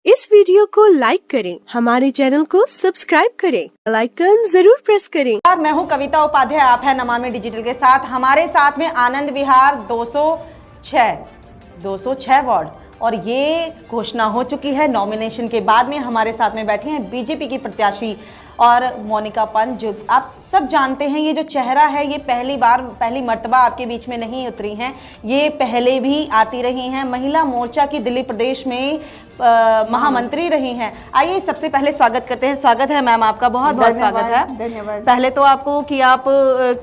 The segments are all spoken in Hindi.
इस वीडियो को लाइक करें, हमारे चैनल को सब्सक्राइब करें, बेल आइकन जरूर प्रेस करें। मैं हूं कविता उपाध्याय, आप हैं नमामि डिजिटल के साथ। हमारे साथ में आनंद विहार 206 वार्ड, और ये घोषणा हो चुकी है नॉमिनेशन के बाद में। हमारे साथ में बैठी हैं बीजेपी की प्रत्याशी और मोनिका पंत, जो आप सब जानते हैं ये जो चेहरा है ये पहली मर्तबा आपके बीच में नहीं उतरी हैं, ये पहले भी आती रही हैं। महिला मोर्चा की दिल्ली प्रदेश में महामंत्री रही हैं। आइए सबसे पहले स्वागत करते हैं। स्वागत है मैम, आपका बहुत बहुत स्वागत है। धन्यवाद। पहले तो आपको कि आप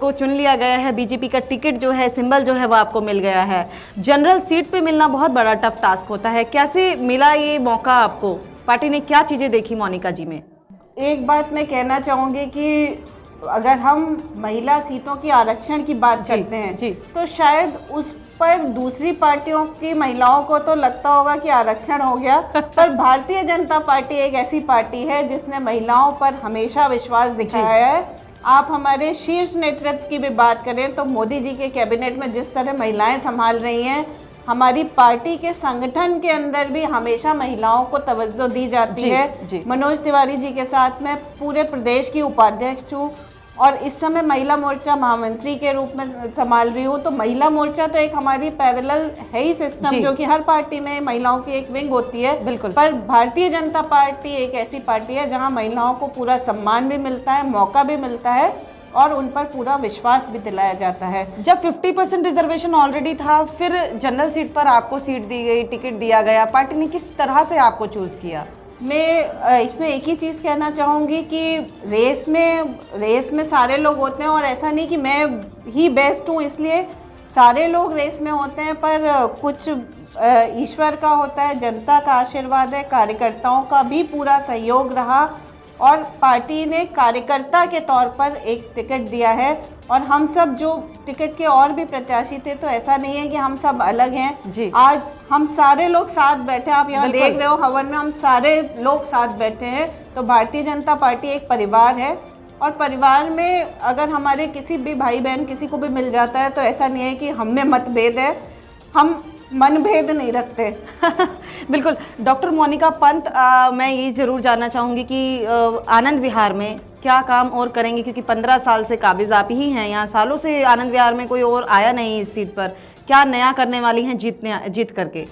को चुन लिया गया है, बीजेपी का टिकट जो है, सिंबल जो है वो आपको मिल गया है। जनरल सीट पे मिलना बहुत बड़ा टफ टास्क होता है, कैसे मिला ये मौका आपको? पार्टी ने क्या चीजें देखी मोनिका जी में? एक बात मैं कहना चाहूँगी कि अगर हम महिला सीटों की आरक्षण की बात करते हैं जी, तो शायद उस पर दूसरी पार्टियों की महिलाओं को तो लगता होगा कि आरक्षण हो गया, पर भारतीय जनता पार्टी एक ऐसी पार्टी है जिसने महिलाओं पर हमेशा विश्वास दिखाया है। आप हमारे शीर्ष नेतृत्व की भी बात करें तो मोदी जी के कैबिनेट में जिस तरह महिलाएं संभाल रही हैं, हमारी पार्टी के संगठन के अंदर भी हमेशा महिलाओं को तवज्जो दी जाती है। मनोज तिवारी जी के साथ मैं पूरे प्रदेश की उपाध्यक्ष हूँ और इस समय महिला मोर्चा महामंत्री के रूप में संभाल रही हूँ। तो महिला मोर्चा तो एक हमारी पैरेलल है ही सिस्टम, जो कि हर पार्टी में महिलाओं की एक विंग होती है। बिल्कुल। पर भारतीय जनता पार्टी एक ऐसी पार्टी है जहाँ महिलाओं को पूरा सम्मान भी मिलता है, मौका भी मिलता है और उन पर पूरा विश्वास भी दिलाया जाता है। जब 50% रिजर्वेशन ऑलरेडी था, फिर जनरल सीट पर आपको सीट दी गई, टिकट दिया गया, पार्टी ने किस तरह से आपको चूज किया? मैं इसमें एक ही चीज़ कहना चाहूँगी कि रेस में सारे लोग होते हैं और ऐसा नहीं कि मैं ही बेस्ट हूँ इसलिए सारे लोग रेस में होते हैं, पर कुछ ईश्वर का होता है, जनता का आशीर्वाद है, कार्यकर्ताओं का भी पूरा सहयोग रहा और पार्टी ने कार्यकर्ता के तौर पर एक टिकट दिया है। और हम सब जो टिकट के और भी प्रत्याशी थे, तो ऐसा नहीं है कि हम सब अलग हैं जी। आज हम सारे लोग साथ बैठे, आप यहाँ देख रहे हो हवन में हम सारे लोग साथ बैठे हैं। तो भारतीय जनता पार्टी एक परिवार है और परिवार में अगर हमारे किसी भी भाई बहन किसी को भी मिल जाता है तो ऐसा नहीं है कि हम में मतभेद है, हम मनभेद नहीं रखते। बिल्कुल। डॉक्टर मोनिका पंत, मैं ये जरूर जानना चाहूँगी कि आनंद विहार में क्या काम और करेंगे, क्योंकि 15 साल से काबिज आप ही हैं यहाँ, सालों से आनंद विहार में कोई और आया नहीं इस सीट पर। क्या नया करने वाली हैं जीत करके?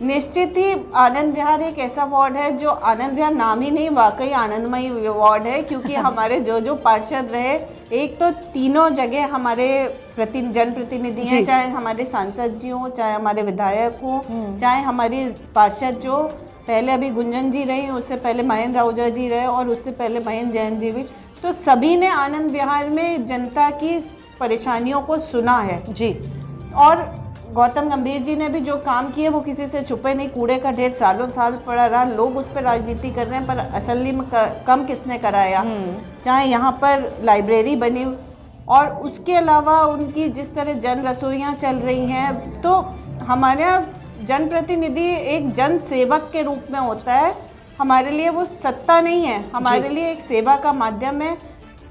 निश्चित ही आनंद विहार एक ऐसा वार्ड है जो आनंद विहार नाम ही नहीं, वाकई आनंदमयी वार्ड है, क्योंकि हमारे जो पार्षद रहे, एक तो तीनों जगह हमारे जनप्रतिनिधि हैं, चाहे हमारे सांसद जी हों, चाहे हमारे विधायक हों, चाहे हमारी पार्षद जो पहले अभी गुंजन जी रही, उससे पहले महेंद्र आहूजा जी रहे और उससे पहले महेंद्र जैन जी भी, तो सभी ने आनंद विहार में जनता की परेशानियों को सुना है जी। और गौतम गंभीर जी ने भी जो काम किए वो किसी से छुपे नहीं, कूड़े का ढेर सालों साल पड़ा रहा, लोग उस पर राजनीति कर रहे हैं, पर असली में कम किसने कराया। चाहे यहाँ पर लाइब्रेरी बनी और उसके अलावा उनकी जिस तरह जन रसोइयाँ चल रही हैं, तो हमारे जनप्रतिनिधि एक जन सेवक के रूप में होता है। हमारे लिए वो सत्ता नहीं है, हमारे लिए एक सेवा का माध्यम है।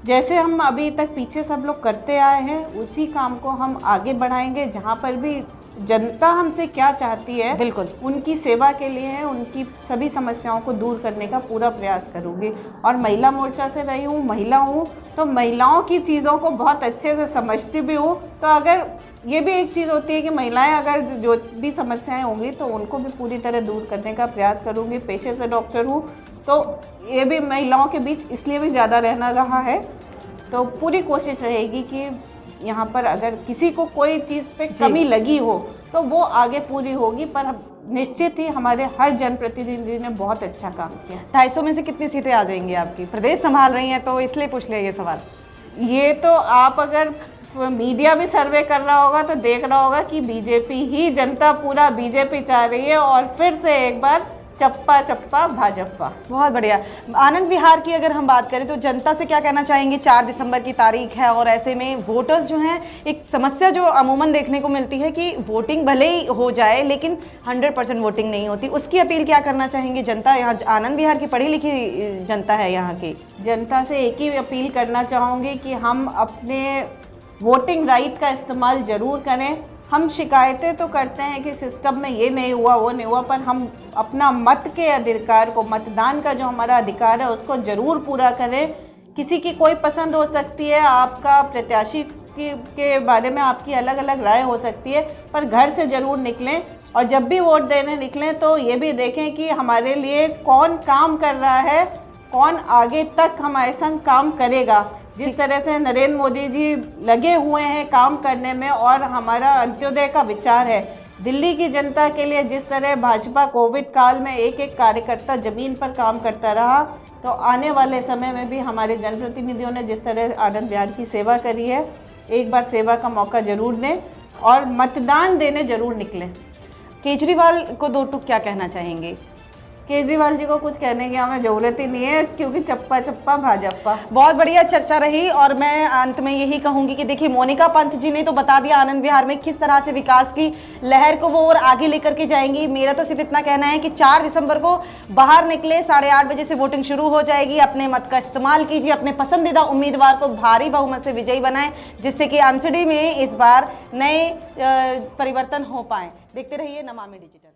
जैसे हम अभी तक पीछे सब लोग करते आए हैं, उसी काम को हम आगे बढ़ाएंगे। जहाँ पर भी जनता हमसे क्या चाहती है, बिल्कुल उनकी सेवा के लिए है, उनकी सभी समस्याओं को दूर करने का पूरा प्रयास करूँगी। और महिला मोर्चा से रही हूँ, महिला हूँ, तो महिलाओं की चीज़ों को बहुत अच्छे से समझती भी हूँ। तो अगर ये भी एक चीज़ होती है कि महिलाएं अगर जो भी समस्याएं होंगी तो उनको भी पूरी तरह दूर करने का प्रयास करूँगी। पेशे से डॉक्टर हूँ, तो ये भी महिलाओं के बीच इसलिए भी ज़्यादा रहना रहा है। तो पूरी कोशिश रहेगी कि यहाँ पर अगर किसी को कोई चीज़ पे कमी लगी हो तो वो आगे पूरी होगी, पर निश्चित ही हमारे हर जनप्रतिनिधि ने बहुत अच्छा काम किया। 250 में से कितनी सीटें आ जाएंगी आपकी? प्रदेश संभाल रही हैं तो इसलिए पूछ लिया ये सवाल। ये तो आप अगर मीडिया भी सर्वे कर रहा होगा तो देख रहा होगा कि बीजेपी ही, जनता पूरा बीजेपी चाह रही है और फिर से एक बार चप्पा चप्पा भाजपा। बहुत बढ़िया। आनंद विहार की अगर हम बात करें तो जनता से क्या कहना चाहेंगे? 4 दिसंबर की तारीख है और ऐसे में वोटर्स जो हैं, एक समस्या जो अमूमन देखने को मिलती है कि वोटिंग भले ही हो जाए लेकिन 100% वोटिंग नहीं होती, उसकी अपील क्या करना चाहेंगे? जनता यहाँ आनंद विहार की पढ़ी लिखी जनता है, यहाँ की जनता से एक ही अपील करना चाहूँगी कि हम अपने वोटिंग राइट का इस्तेमाल ज़रूर करें। हम शिकायतें तो करते हैं कि सिस्टम में ये नहीं हुआ वो नहीं हुआ, पर हम अपना मत के अधिकार को, मतदान का जो हमारा अधिकार है उसको जरूर पूरा करें। किसी की कोई पसंद हो सकती है, आपका प्रत्याशी के बारे में आपकी अलग अलग राय हो सकती है, पर घर से ज़रूर निकलें और जब भी वोट देने निकलें तो ये भी देखें कि हमारे लिए कौन काम कर रहा है, कौन आगे तक हमारे संग काम करेगा। जिस तरह से नरेंद्र मोदी जी लगे हुए हैं काम करने में और हमारा अंत्योदय का विचार है, दिल्ली की जनता के लिए जिस तरह भाजपा कोविड काल में एक एक कार्यकर्ता ज़मीन पर काम करता रहा, तो आने वाले समय में भी हमारे जनप्रतिनिधियों ने जिस तरह आनंद विहार की सेवा करी है, एक बार सेवा का मौका जरूर दें और मतदान देने जरूर निकलें। केजरीवाल को दो टूक क्या कहना चाहेंगे? केजरीवाल जी को कुछ कहने की हमें ज़रूरत ही नहीं है, क्योंकि चप्पा चप्पा भाजपा। बहुत बढ़िया चर्चा रही और मैं अंत में यही कहूंगी कि देखिए मोनिका पंत जी ने तो बता दिया आनंद विहार में किस तरह से विकास की लहर को वो और आगे लेकर के जाएंगी। मेरा तो सिर्फ इतना कहना है कि 4 दिसंबर को बाहर निकले, 8:30 बजे से वोटिंग शुरू हो जाएगी। अपने मत का इस्तेमाल कीजिए, अपने पसंदीदा उम्मीदवार को भारी बहुमत से विजयी बनाएं, जिससे कि एमसीडी में इस बार नए परिवर्तन हो पाए। देखते रहिए नमामि डिजिटल।